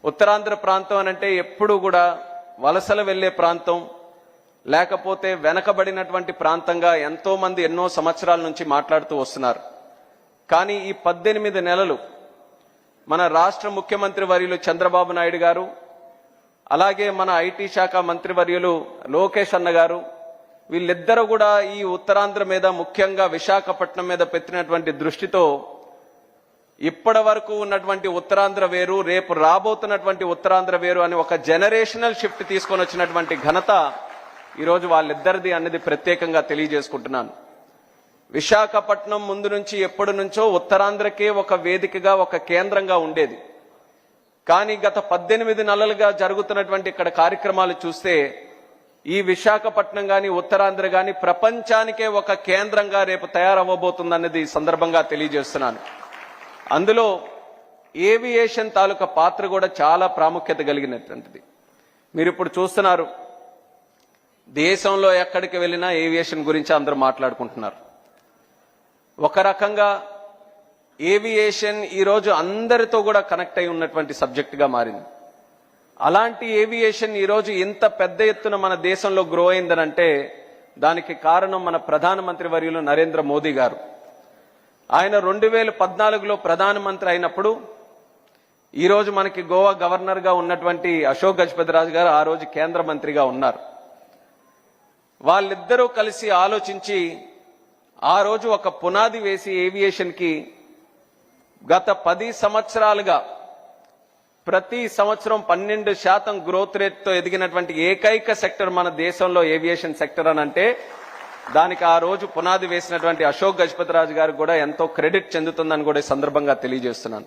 ఉత్తరాంధ్ర ప్రాంతం అనంటే ఎప్పుడు కూడా వలసలు వెళ్లే ప్రాంతం, లేకపోతే వెనకబడినటువంటి ప్రాంతంగా ఎంతో మంది ఎన్నో సంవత్సరాల నుంచి మాట్లాడుతూ వస్తున్నారు. కానీ ఈ 18 నెలలు మన రాష్ట్ర ముఖ్యమంత్రి వర్యులు చంద్రబాబు నాయుడు గారు, అలాగే మన ఐటీ శాఖ మంత్రివర్యులు లోకేష్ అన్న గారు, వీళ్ళిద్దరూ కూడా ఈ ఉత్తరాంధ్ర మీద, ముఖ్యంగా విశాఖపట్నం మీద పెట్టినటువంటి దృష్టితో ఇప్పటి వరకు ఉన్నటువంటి ఉత్తరాంధ్ర వేరు, రేపు రాబోతున్నటువంటి ఉత్తరాంధ్ర వేరు అని ఒక జనరేషనల్ షిఫ్ట్ తీసుకొని వచ్చినటువంటి ఘనత ఈరోజు వాళ్ళిద్దరిది అనేది ప్రత్యేకంగా తెలియజేసుకుంటున్నాను. విశాఖపట్నం ముందు నుంచి ఎప్పటి నుంచో ఉత్తరాంధ్రకే ఒక వేదికగా, ఒక కేంద్రంగా ఉండేది. కానీ గత 18 నెలలుగా జరుగుతున్నటువంటి ఇక్కడ కార్యక్రమాలు చూస్తే ఈ విశాఖపట్నం కానీ, ఉత్తరాంధ్ర కానీ ప్రపంచానికే ఒక కేంద్రంగా రేపు తయారవ్వబోతుందన్నది సందర్భంగా తెలియజేస్తున్నాను. అందులో ఏవియేషన్ తాలూకా పాత్ర కూడా చాలా ప్రాముఖ్యత కలిగినటువంటిది. మీరు ఇప్పుడు చూస్తున్నారు, దేశంలో ఎక్కడికి వెళ్ళినా ఏవియేషన్ గురించి అందరూ మాట్లాడుకుంటున్నారు. ఒక రకంగా ఏవియేషన్ ఈరోజు అందరితో కూడా కనెక్ట్ అయి ఉన్నటువంటి సబ్జెక్టుగా మారింది. అలాంటి ఏవియేషన్ ఈరోజు ఇంత పెద్ద ఎత్తున మన దేశంలో గ్రో అయిందనంటే దానికి కారణం మన ప్రధానమంత్రి వర్యులు నరేంద్ర మోదీ గారు. ఆయన 2014లో ప్రధానమంత్రి అయినప్పుడు ఈరోజు మనకి గోవా గవర్నర్గా ఉన్నటువంటి అశోక్ గజపతిరాజు గారు ఆ రోజు కేంద్ర మంత్రిగా ఉన్నారు. వాళ్ళిద్దరూ కలిసి ఆలోచించి ఆ రోజు ఒక పునాది వేసి ఏవియేషన్కి గత 10 సంవత్సరాలుగా ప్రతి సంవత్సరం 12% గ్రోత్ రేట్తో ఎదిగినటువంటి ఏకైక సెక్టర్ మన దేశంలో ఏవియేషన్ సెక్టర్ అని అంటే దానికి ఆ రోజు పునాది వేసినటువంటి అశోక్ గజపతిరాజు గారికి కూడా ఎంతో క్రెడిట్ చెందుతుందని కూడా ఈ సందర్భంగా తెలియజేస్తున్నాను.